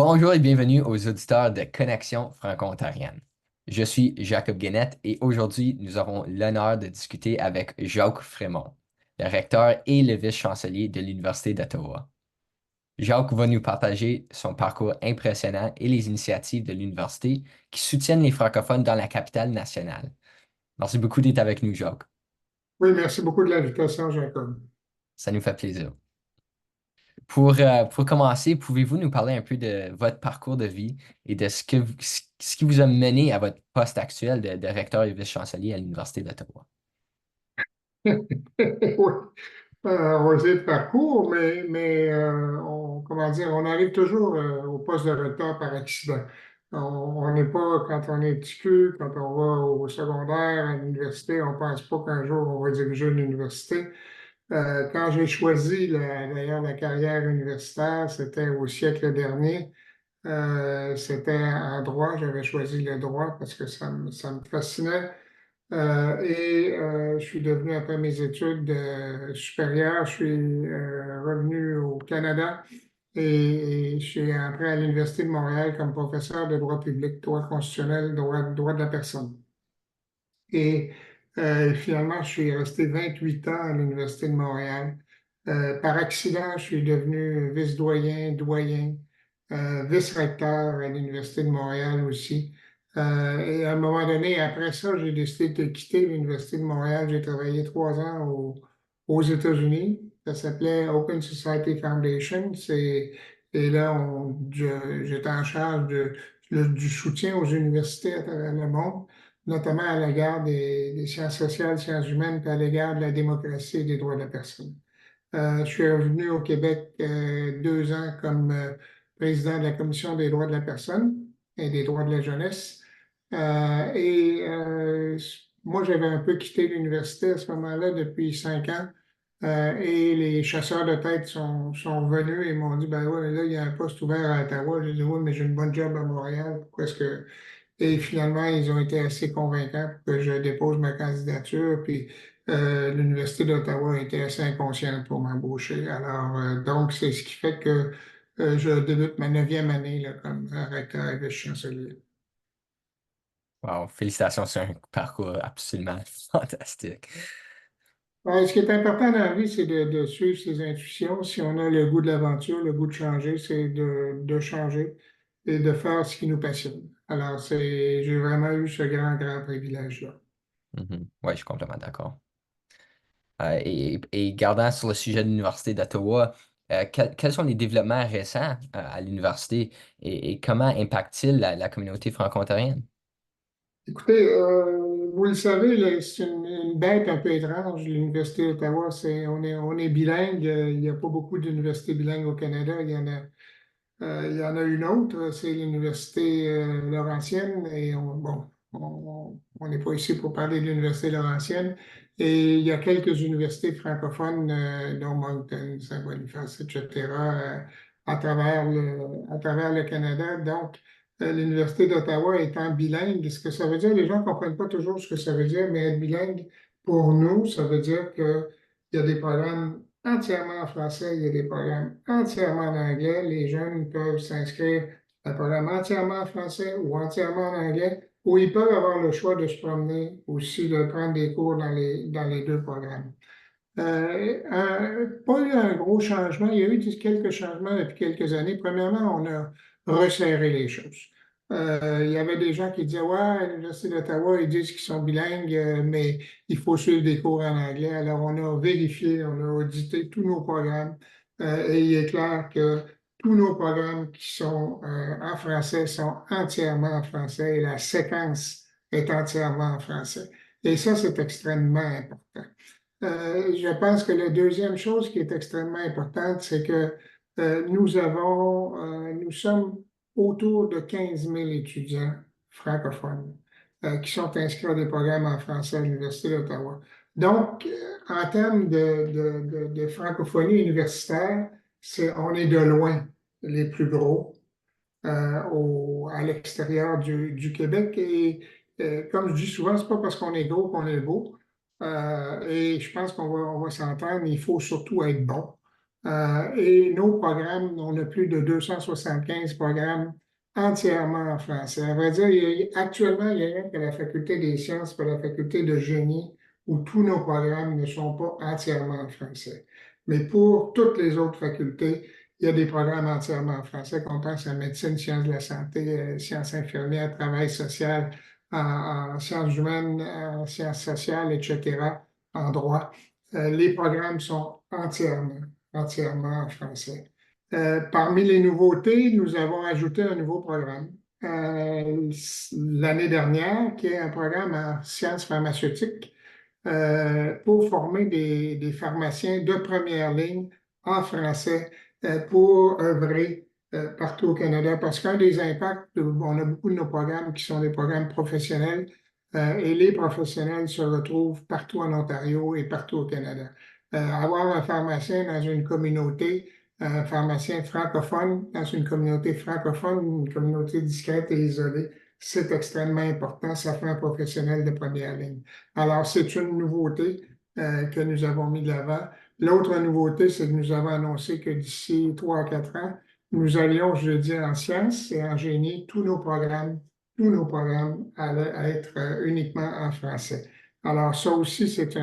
Bonjour et bienvenue aux auditeurs de Connexion franco-ontarienne. Je suis Jacob Guénette et aujourd'hui, nous aurons l'honneur de discuter avec Jacques Frémont, le recteur et le vice-chancelier de l'Université d'Ottawa. Jacques va nous partager son parcours impressionnant et les initiatives de l'université qui soutiennent les francophones dans la capitale nationale. Merci beaucoup d'être avec nous, Jacques. Oui, merci beaucoup de l'invitation, Jacob. Ça nous fait plaisir. Pour commencer, pouvez-vous nous parler un peu de votre parcours de vie et de ce qui vous a mené à votre poste actuel de recteur et vice-chancelier à l'Université d'Ottawa? Oui, on va essayer de parcours, comment dire, on arrive toujours au poste de recteur par accident. On n'est pas, quand on est petit cul, quand on va au secondaire, à l'université, on ne pense pas qu'un jour on va diriger une université. Quand j'ai choisi d'ailleurs la carrière universitaire, c'était au siècle dernier. C'était en droit, j'avais choisi le droit parce que ça me fascinait. Je suis devenu, après mes études supérieures, je suis revenu au Canada et je suis entré à l'Université de Montréal comme professeur de droit public, droit constitutionnel, droit de la personne. Et Finalement, je suis resté 28 ans à l'Université de Montréal. Par accident, je suis devenu vice-doyen, doyen, vice-recteur à l'Université de Montréal aussi. Et à un moment donné, après ça, j'ai décidé de quitter l'Université de Montréal. J'ai travaillé 3 ans aux États-Unis. Ça s'appelait Open Society Foundation. Et là, j'étais en charge du soutien aux universités à travers le monde, notamment à l'égard des sciences sociales, sciences humaines, puis à l'égard de la démocratie et des droits de la personne. Je suis revenu au Québec 2 ans comme président de la Commission des droits de la personne et des droits de la jeunesse. Moi, j'avais un peu quitté l'université à ce moment-là depuis 5 ans. Et les chasseurs de tête sont venus et m'ont dit, ben ouais, mais là, il y a un poste ouvert à Ottawa. J'ai dit, oui, mais j'ai une bonne job à Montréal. Pourquoi est-ce que... Et finalement, ils ont été assez convaincants pour que je dépose ma candidature. Puis l'Université d'Ottawa a été assez inconsciente pour m'embaucher. Alors, donc, c'est ce qui fait que je débute ma 9e année là, comme recteur et vice-chancelier. Wow, félicitations sur un parcours absolument fantastique. Ce qui est important dans la vie, c'est de suivre ses intuitions. Si on a le goût de l'aventure, le goût de changer, c'est de changer et de faire ce qui nous passionne. Alors, j'ai vraiment eu ce grand privilège-là. Mhm. Oui, je suis complètement d'accord. Et gardant sur le sujet de l'Université d'Ottawa, quels sont les développements récents à l'université et comment impactent-ils la communauté franco-ontarienne? Écoutez, vous le savez, là, c'est une bête un peu étrange, l'Université d'Ottawa. On est bilingue. Il n'y a pas beaucoup d'universités bilingues au Canada. Il y en a une autre, c'est l'Université Laurentienne. Et on n'est pas ici pour parler de l'Université Laurentienne. Et il y a quelques universités francophones, dont Moncton, Saint-Boniface, etc., à travers le Canada. Donc, l'Université d'Ottawa étant bilingue, ce que ça veut dire, les gens ne comprennent pas toujours ce que ça veut dire, mais être bilingue, pour nous, ça veut dire qu'il y a des programmes entièrement en français, il y a des programmes entièrement en anglais. Les jeunes peuvent s'inscrire à un programme entièrement en français ou entièrement en anglais, ou ils peuvent avoir le choix de se promener aussi, de prendre des cours dans les deux programmes. Pas eu un gros changement. Il y a eu quelques changements depuis quelques années. Premièrement, on a resserré les choses. Il y avait des gens qui disaient, ouais, à l'Université d'Ottawa, ils disent qu'ils sont bilingues, mais il faut suivre des cours en anglais. Alors, on a vérifié, on a audité tous nos programmes, et il est clair que tous nos programmes qui sont en français sont entièrement en français et la séquence est entièrement en français. Et ça, c'est extrêmement important. Je pense que la deuxième chose qui est extrêmement importante, c'est que nous sommes autour de 15 000 étudiants francophones qui sont inscrits à des programmes en français à l'Université d'Ottawa. Donc, en termes de francophonie universitaire, on est de loin les plus gros à l'extérieur du Québec. Et comme je dis souvent, c'est pas parce qu'on est gros qu'on est beau. Et je pense on va s'entendre, il faut surtout être bon. Et nos programmes, on a plus de 275 programmes entièrement en français. À vrai dire, actuellement, il n'y a rien que la faculté des sciences et la faculté de génie où tous nos programmes ne sont pas entièrement en français. Mais pour toutes les autres facultés, il y a des programmes entièrement en français, qu'on pense à médecine, sciences de la santé, sciences infirmières, travail social, en sciences humaines, en sciences sociales, etc., en droit. Les programmes sont entièrement en français. Parmi les nouveautés, nous avons ajouté un nouveau programme l'année dernière, qui est un programme en sciences pharmaceutiques pour former des pharmaciens de première ligne en français pour œuvrer partout au Canada. Parce qu'un des impacts, on a beaucoup de nos programmes qui sont des programmes professionnels et les professionnels se retrouvent partout en Ontario et partout au Canada. Avoir un pharmacien dans une communauté, un pharmacien francophone dans une communauté francophone, une communauté discrète et isolée, c'est extrêmement important. Ça fait un professionnel de première ligne. Alors, c'est une nouveauté que nous avons mis de l'avant. L'autre nouveauté, c'est que nous avons annoncé que d'ici 3 à 4 ans, nous allions, je veux dire, en sciences et en génie, tous nos programmes allaient être uniquement en français. Alors, ça aussi, c'est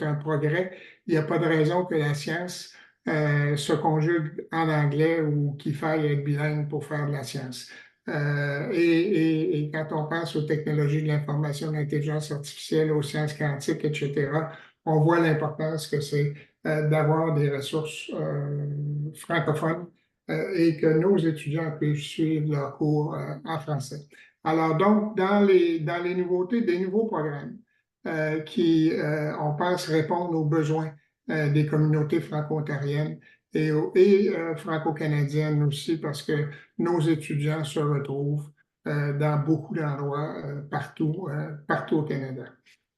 un progrès. Il n'y a pas de raison que la science se conjugue en anglais ou qu'il faille être bilingue pour faire de la science. Et quand on pense aux technologies de l'information, de l'intelligence artificielle, aux sciences quantiques, etc., on voit l'importance que c'est d'avoir des ressources francophones et que nos étudiants puissent suivre leurs cours en français. Alors donc, dans les nouveautés, des nouveaux programmes qui, on pense, répondent aux besoins des communautés franco-ontariennes et franco-canadiennes aussi, parce que nos étudiants se retrouvent dans beaucoup d'endroits partout au Canada.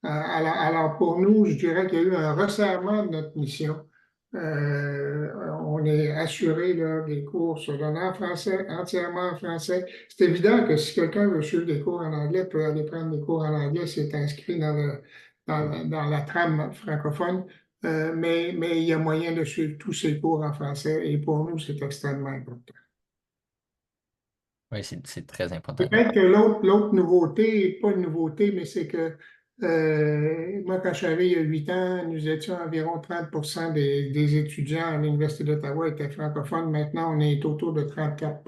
Alors, pour nous, je dirais qu'il y a eu un resserrement de notre mission. On est assuré là, des cours se donnent en français, entièrement en français. C'est évident que si quelqu'un veut suivre des cours en anglais, peut aller prendre des cours en anglais, c'est inscrit dans la trame francophone. Mais il y a moyen de suivre tous ces cours en français et pour nous, c'est extrêmement important. Oui, c'est très important. Peut-être que l'autre nouveauté, pas une nouveauté, mais c'est que moi, quand je suis arrivé il y a 8 ans, nous étions environ 30 des étudiants à l'Université d'Ottawa étaient francophones. Maintenant, on est autour de 34.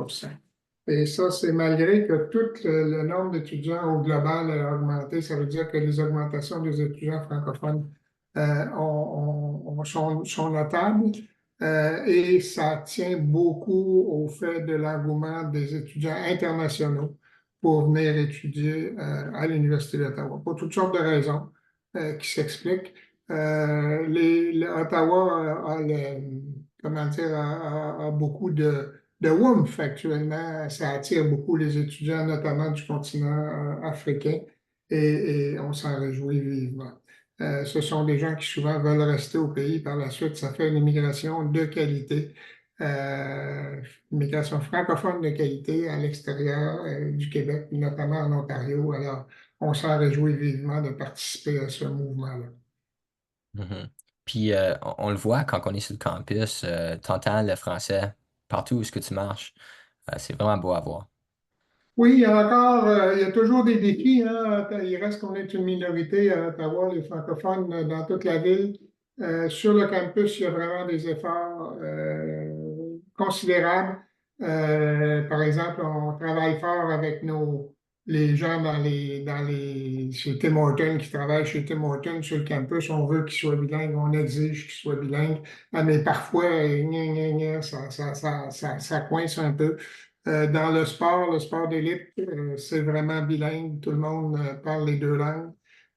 Et ça, c'est malgré que tout le nombre d'étudiants au global a augmenté. Ça veut dire que les augmentations des étudiants francophones sont notables. Et ça tient beaucoup au fait de l'engouement des étudiants internationaux pour venir étudier à l'Université d'Ottawa, pour toutes sortes de raisons qui s'expliquent. Ottawa comment dire, a beaucoup de WUMF actuellement. Ça attire beaucoup les étudiants, notamment du continent africain, et on s'en réjouit vivement. Ce sont des gens qui souvent veulent rester au pays par la suite. Ça fait une immigration de qualité, euh, immigration francophone de qualité à l'extérieur du Québec, notamment en Ontario. Alors, on s'en réjouit vivement de participer à ce mouvement-là. Mhm. Puis on le voit quand on est sur le campus, tu entends le français partout où ce que tu marches. C'est vraiment beau à voir. Oui, il y a toujours des défis, hein. Il reste qu'on est une minorité à Ottawa, les francophones dans toute la ville. Sur le campus, il y a vraiment des efforts considérables. Par exemple, on travaille fort avec les gens chez Tim Hortons qui travaillent chez Tim Hortons sur le campus. On veut qu'ils soient bilingues, on exige qu'ils soient bilingues. Mais parfois, gna, gna, gna, ça coince un peu. Dans le sport d'élite, c'est vraiment bilingue. Tout le monde parle les deux langues.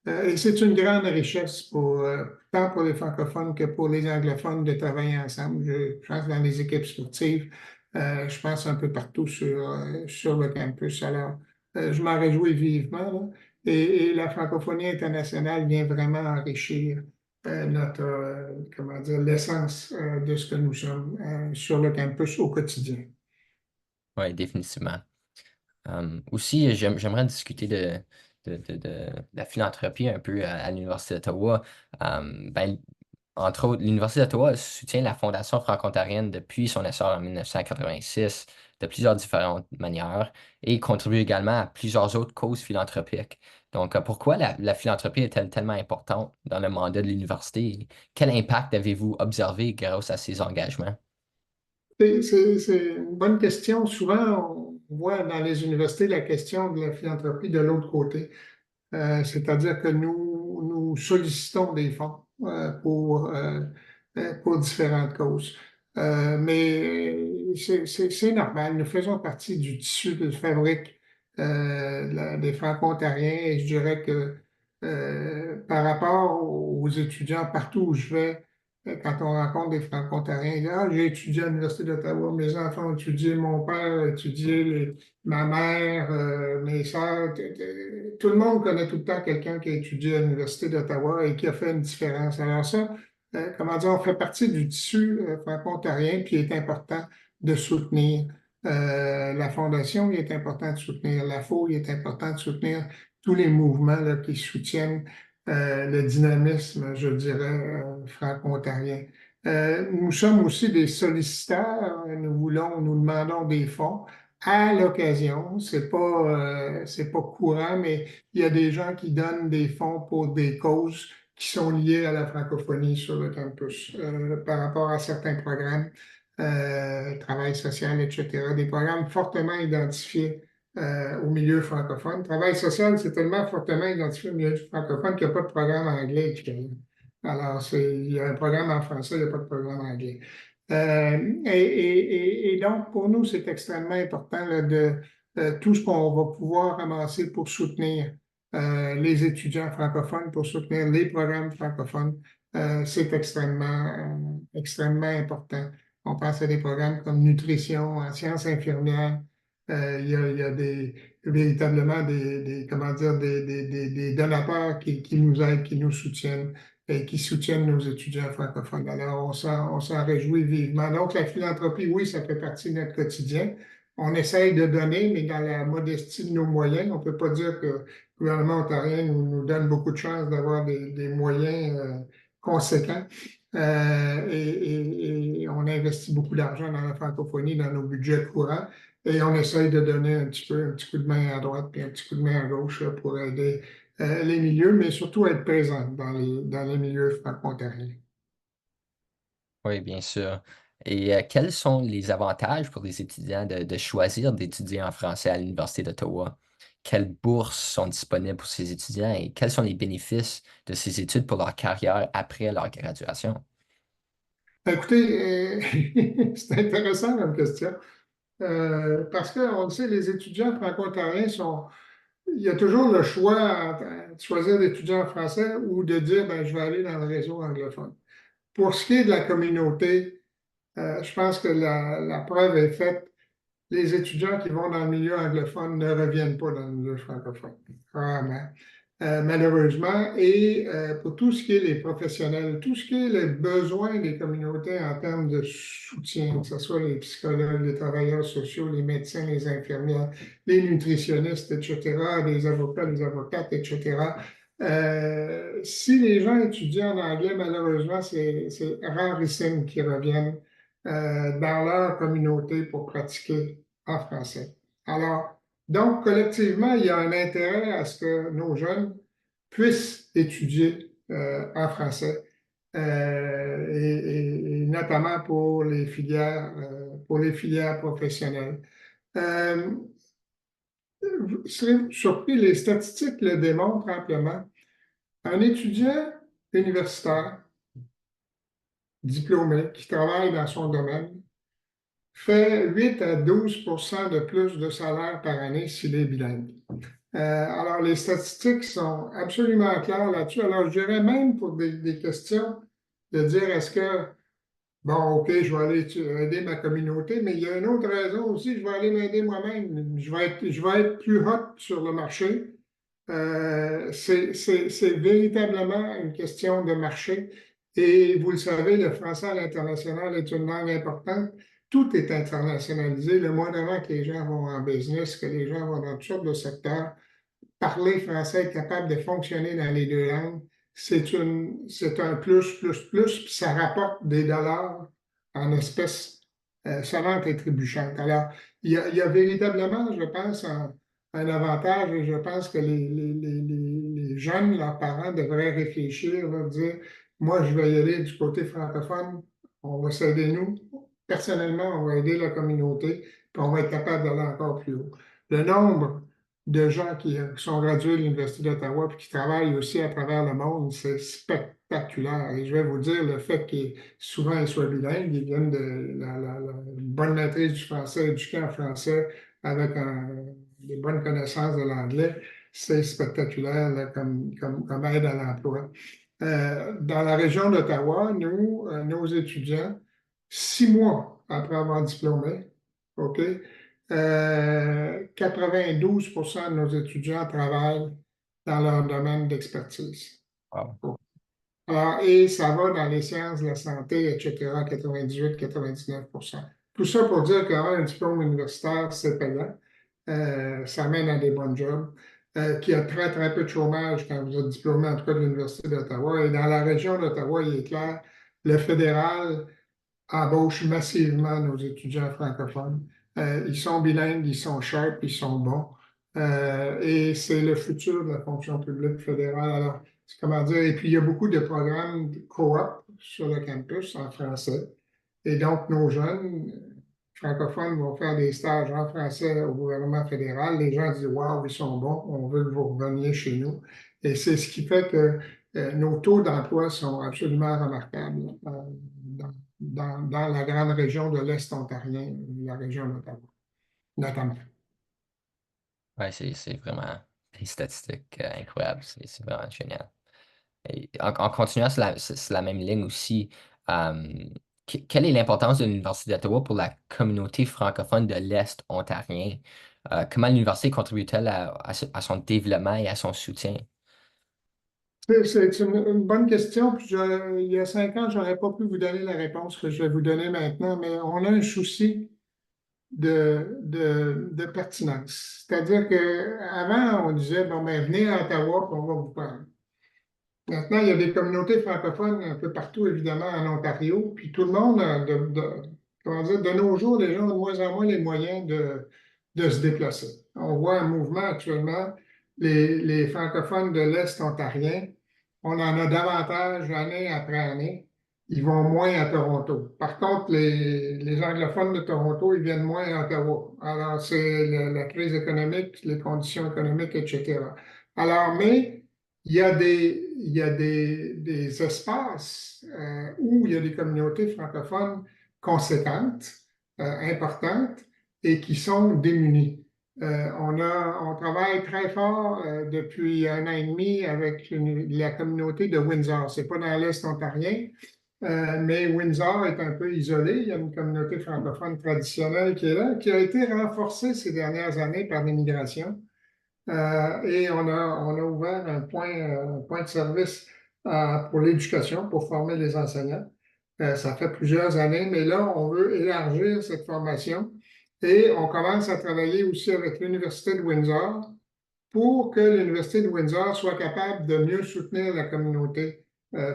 Et c'est une grande richesse tant pour les francophones que pour les anglophones de travailler ensemble. Je pense dans les équipes sportives, je pense un peu partout sur le campus. Alors, je m'en réjouis vivement, là. Et la francophonie internationale vient vraiment enrichir comment dire, l'essence de ce que nous sommes sur le campus au quotidien. Oui, définitivement. Aussi, j'aimerais discuter de la philanthropie un peu à l'Université d'Ottawa. Ben, Entre autres, l'Université d'Ottawa soutient la Fondation franco-ontarienne depuis son essor en 1986 de plusieurs différentes manières et contribue également à plusieurs autres causes philanthropiques. Donc, pourquoi la philanthropie est-elle tellement importante dans le mandat de l'université? Quel impact avez-vous observé grâce à ces engagements? C'est une bonne question. Souvent, on voit dans les universités la question de la philanthropie de l'autre côté. C'est-à-dire que nous sollicitons des fonds pour différentes causes. Mais c'est normal. Nous faisons partie du tissu de fabrique des Franco-Ontariens et je dirais que par rapport aux étudiants partout où je vais, quand on rencontre des Franco-Ontariens, ils disent, ah, j'ai étudié à l'Université d'Ottawa, mes enfants ont étudié, mon père a étudié, ma mère, mes sœurs, tout le monde connaît tout le temps quelqu'un qui a étudié à l'Université d'Ottawa et qui a fait une différence. Alors ça, comment dire, on fait partie du tissu franco-ontarien, puis il est important de soutenir la Fondation, il est important de soutenir la FO, il est important de soutenir tous les mouvements là, qui soutiennent le dynamisme, je dirais, franco-ontarien. Nous sommes aussi des solliciteurs, nous demandons des fonds à l'occasion. C'est pas courant, mais il y a des gens qui donnent des fonds pour des causes qui sont liées à la francophonie sur le campus, par rapport à certains programmes, travail social, etc., des programmes fortement identifiés au milieu francophone. Travail social, c'est tellement fortement identifié au milieu francophone qu'il n'y a pas de programme anglais équivalent. Alors, il y a un programme en français, il n'y a pas de programme anglais. Et donc, pour nous, c'est extrêmement important là, de tout ce qu'on va pouvoir ramasser pour soutenir les étudiants francophones, pour soutenir les programmes francophones. C'est extrêmement important. On pense à des programmes comme nutrition, en sciences infirmières. Il y a véritablement comment dire, des donateurs qui nous aident, qui nous soutiennent et qui soutiennent nos étudiants francophones. Alors, on s'en réjouit vivement. Donc, la philanthropie, oui, ça fait partie de notre quotidien. On essaye de donner, mais dans la modestie de nos moyens. On ne peut pas dire que le gouvernement ontarien nous donne beaucoup de chance d'avoir des moyens conséquents. Et on investit beaucoup d'argent dans la francophonie, dans nos budgets courants. Et on essaye de donner un petit coup de main à droite puis un petit coup de main à gauche là, pour aider les milieux, mais surtout être présent dans les milieux franco-ontariens. Oui, bien sûr. Et quels sont les avantages pour les étudiants de choisir d'étudier en français à l'Université d'Ottawa? Quelles bourses sont disponibles pour ces étudiants et quels sont les bénéfices de ces études pour leur carrière après leur graduation? Écoutez, c'est intéressant comme question, parce qu'on le sait, les étudiants franco-ontariens il y a toujours le choix de choisir d'étudier en français ou de dire, ben, je vais aller dans le réseau anglophone. Pour ce qui est de la communauté, je pense que la preuve est faite. Les étudiants qui vont dans le milieu anglophone ne reviennent pas dans le milieu francophone, rarement, malheureusement. Et pour tout ce qui est les professionnels, tout ce qui est les besoins des communautés en termes de soutien, que ce soit les psychologues, les travailleurs sociaux, les médecins, les infirmières, les nutritionnistes, etc., les avocats, les avocates, etc., si les gens étudient en anglais, malheureusement, c'est rarissime qu'ils reviennent dans leur communauté pour pratiquer en français. Alors, donc, collectivement, il y a un intérêt à ce que nos jeunes puissent étudier en français, et notamment pour les filières professionnelles. Euh, vous serez surpris, les statistiques le démontrent amplement. Un étudiant universitaire diplômé qui travaille dans son domaine fait 8 à 12% de plus de salaire par année s'il est bilingue. Alors, les statistiques sont absolument claires là-dessus. Alors, je dirais même pour des questions de dire est-ce que, bon, OK, je vais aller aider ma communauté, mais il y a une autre raison aussi, je vais aller m'aider moi-même. Je vais être plus hot sur le marché. C'est véritablement une question de marché. Et vous le savez, le français à l'international est une langue importante. Tout est internationalisé. Le moindrement que les gens vont en business, que les gens vont dans toutes sortes de secteurs, parler français, être capable de fonctionner dans les deux langues, c'est un plus, puis ça rapporte des dollars en espèces sonnantes et trébuchantes. Alors, il y a véritablement, je pense, un avantage et je pense que les jeunes, leurs parents devraient réfléchir, leur dire, moi, je vais y aller du côté francophone, on va s'aider nous. Personnellement, on va aider la communauté, puis on va être capable d'aller encore plus haut. Le nombre de gens qui sont gradués de l'Université d'Ottawa puis qui travaillent aussi à travers le monde, c'est spectaculaire. Et je vais vous dire, le fait qu'ils souvent ils soient bilingues, ils viennent de la bonne maîtrise du français, éduqués en français avec des bonnes connaissances de l'anglais, c'est spectaculaire là, comme aide à l'emploi. Dans la région d'Ottawa, nous, nos étudiants, 6 mois après avoir diplômé, OK, 92% de nos étudiants travaillent dans leur domaine d'expertise. Wow. Alors, et ça va dans les sciences de la santé, etc., 98-99%. Tout ça pour dire qu'avoir un diplôme universitaire, c'est payant. Ça mène à des bons jobs. Qu'il y a très, très peu de chômage quand vous êtes diplômé, en tout cas de l'Université d'Ottawa. Et dans la région d'Ottawa, il est clair, le fédéral embauche massivement nos étudiants francophones. Ils sont bilingues, ils sont sharp, ils sont bons. Et c'est le futur de la fonction publique fédérale. Alors, c'est comment dire, et puis il y a beaucoup de programmes co-op sur le campus en français. Et donc, nos jeunes francophones vont faire des stages en français au gouvernement fédéral. Les gens disent, waouh, ils sont bons, on veut que vous reveniez chez nous. Et c'est ce qui fait que nos taux d'emploi sont absolument remarquables dans la grande région de l'Est ontarien, la région d'Ottawa, notamment. Ouais, c'est vraiment des statistiques incroyables. C'est vraiment génial. Et en continuant sur la même ligne aussi, euh, quelle est l'importance de l'Université d'Ottawa pour la communauté francophone de l'Est ontarien? Comment l'université contribue-t-elle à son développement et à son soutien? C'est une bonne question. Puis il y a 5 ans, je n'aurais pas pu vous donner la réponse que je vais vous donner maintenant, mais on a un souci de pertinence. C'est-à-dire qu'avant, on disait, bon, ben, venez à Ottawa, puis on va vous parler. Maintenant, il y a des communautés francophones un peu partout, évidemment, en Ontario, puis tout le monde, comment dire, de nos jours, les gens ont de moins en moins les moyens de se déplacer. On voit un mouvement actuellement, les francophones de l'Est ontarien, on en a davantage année après année. Ils vont moins à Toronto. Par contre, les anglophones de Toronto, ils viennent moins à Ottawa. Alors, c'est la crise économique, les conditions économiques, etc. Alors, mais il y a des espaces où il y a des communautés francophones conséquentes, importantes, et qui sont démunies. On travaille très fort depuis 1 an et demi avec la communauté de Windsor. C'est pas dans l'Est ontarien, mais Windsor est un peu isolé. Il y a une communauté francophone traditionnelle qui est là, qui a été renforcée ces dernières années par l'immigration. Et on a ouvert un point de service pour l'éducation, pour former les enseignants. Ça fait plusieurs années, mais là, on veut élargir cette formation et on commence à travailler aussi avec l'Université de Windsor pour que l'Université de Windsor soit capable de mieux soutenir la communauté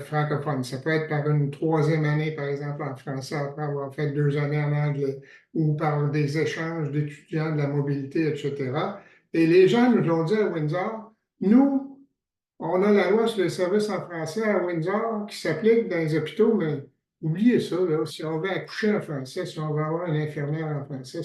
francophone. Ça peut être par une troisième année, par exemple, en français, après avoir fait 2 années en anglais, ou par des échanges d'étudiants, de la mobilité, etc. Et les gens nous ont dit à Windsor, nous, on a la loi sur les services en français à Windsor qui s'applique dans les hôpitaux, mais oubliez ça, là, si on veut accoucher en français, si on veut avoir une infirmière en français,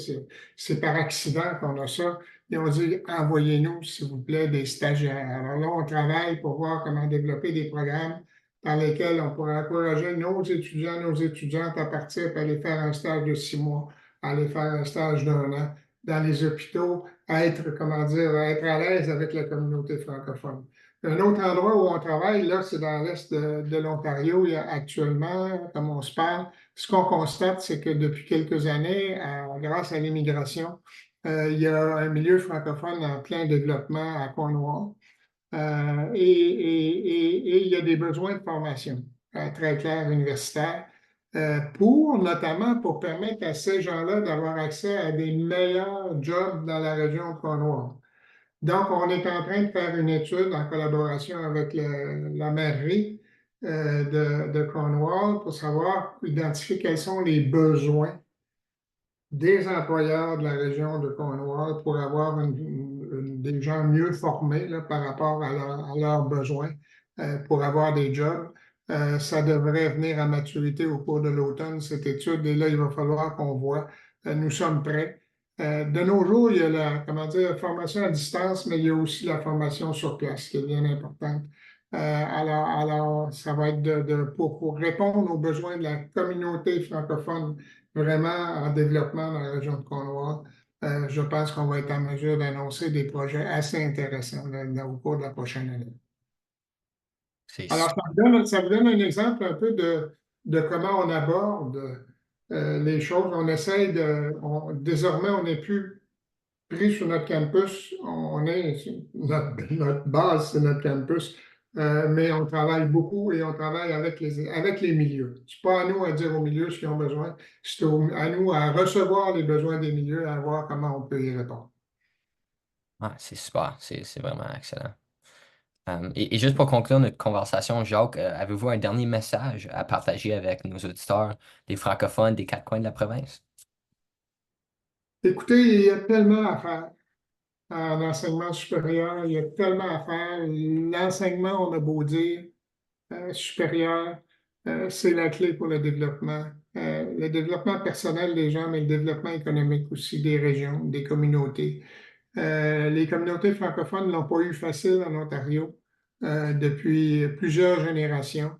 c'est par accident qu'on a ça. Et on dit, envoyez-nous, s'il vous plaît, des stagiaires. Alors là, on travaille pour voir comment développer des programmes dans lesquels on pourrait encourager nos étudiants, nos étudiantes à partir et aller faire un stage de 6 mois, à aller faire un stage d'1 an dans les hôpitaux, à être, comment dire, à être à l'aise avec la communauté francophone. Un autre endroit où on travaille, là, c'est dans l'est de l'Ontario. Il y a actuellement, comme on se parle, ce qu'on constate, c'est que depuis quelques années, grâce à l'immigration, il y a un milieu francophone en plein développement à Cornwall. Et il y a des besoins de formation très clairs universitaires notamment pour permettre à ces gens-là d'avoir accès à des meilleurs jobs dans la région de Cornwall. Donc, on est en train de faire une étude en collaboration avec la mairie de Cornwall pour savoir, identifier quels sont les besoins des employeurs de la région de Cornwall pour avoir des gens mieux formés là, par rapport à leurs besoins pour avoir des jobs. Ça devrait venir à maturité au cours de l'automne, cette étude, et là, il va falloir qu'on voit. Nous sommes prêts. De nos jours, il y a la, comment dire, formation à distance, mais il y a aussi la formation sur place, qui est bien importante. Alors, ça va être pour répondre aux besoins de la communauté francophone vraiment en développement dans la région de Cornwall. Je pense qu'on va être en mesure d'annoncer des projets assez intéressants au cours de la prochaine année. C'est Alors, super. ça vous donne un exemple un peu de comment on aborde les choses. On essaye désormais, on n'est plus pris sur notre campus. Notre base, c'est notre campus. Mais on travaille beaucoup et on travaille avec les milieux. C'est pas à nous à dire aux milieux ce qu'ils ont besoin, c'est à nous à recevoir les besoins des milieux, à voir comment on peut y répondre. Ah, c'est super. C'est vraiment excellent. Et juste pour conclure notre conversation, Jacques, avez-vous un dernier message à partager avec nos auditeurs, les francophones des quatre coins de la province? Écoutez, il y a tellement à faire en enseignement supérieur, il y a tellement à faire. L'enseignement, on a beau dire, supérieur, c'est la clé pour le développement personnel des gens, mais le développement économique aussi des régions, des communautés. Les communautés francophones ne l'ont pas eu facile en Ontario depuis plusieurs générations.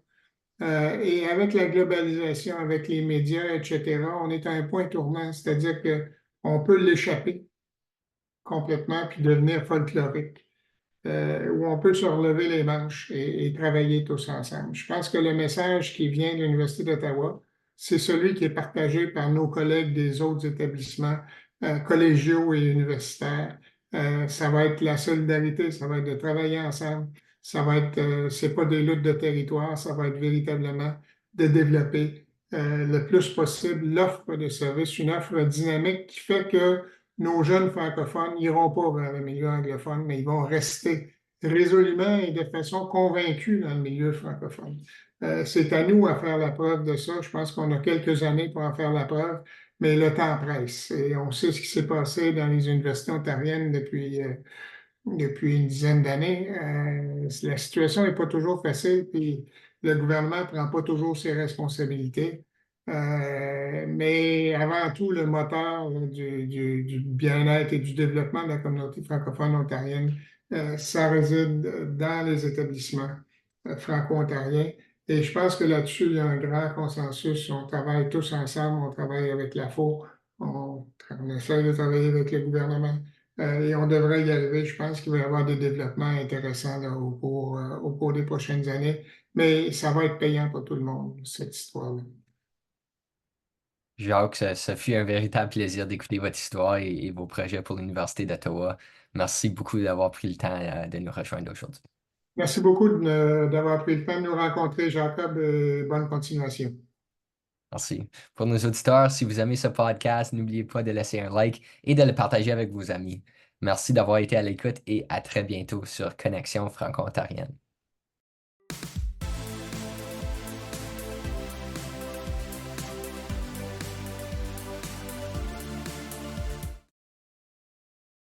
Et avec la globalisation, avec les médias, etc., on est à un point tournant, c'est-à-dire qu'on peut l'échapper complètement puis devenir folklorique, où on peut se relever les manches et travailler tous ensemble. Je pense que le message qui vient de l'Université d'Ottawa, c'est celui qui est partagé par nos collègues des autres établissements collégiaux et universitaires. Ça va être la solidarité, ça va être de travailler ensemble, ça va être, c'est pas des luttes de territoire, ça va être véritablement de développer le plus possible l'offre de services, une offre dynamique qui fait que nos jeunes francophones n'iront pas vers le milieu anglophone, mais ils vont rester résolument et de façon convaincue dans le milieu francophone. C'est à nous à faire la preuve de ça. Je pense qu'on a quelques années pour en faire la preuve, mais le temps presse. Et on sait ce qui s'est passé dans les universités ontariennes depuis une dizaine d'années. La situation n'est pas toujours facile, puis le gouvernement ne prend pas toujours ses responsabilités. Mais avant tout, le moteur là, du bien-être et du développement de la communauté francophone ontarienne, ça réside dans les établissements franco-ontariens. Et je pense que là-dessus, il y a un grand consensus. On travaille tous ensemble, on travaille avec la FO, on essaie de travailler avec le gouvernement. Et on devrait y arriver. Je pense qu'il va y avoir des développements intéressants là, au cours des prochaines années. Mais ça va être payant pour tout le monde, cette histoire-là. Jacques, ça fut un véritable plaisir d'écouter votre histoire et vos projets pour l'Université d'Ottawa. Merci beaucoup d'avoir pris le temps, de nous rejoindre aujourd'hui. Merci beaucoup d'avoir pris le temps de nous rencontrer, Jacob, et bonne continuation. Merci. Pour nos auditeurs, si vous aimez ce podcast, n'oubliez pas de laisser un like et de le partager avec vos amis. Merci d'avoir été à l'écoute et à très bientôt sur Connexion Franco-Ontarienne.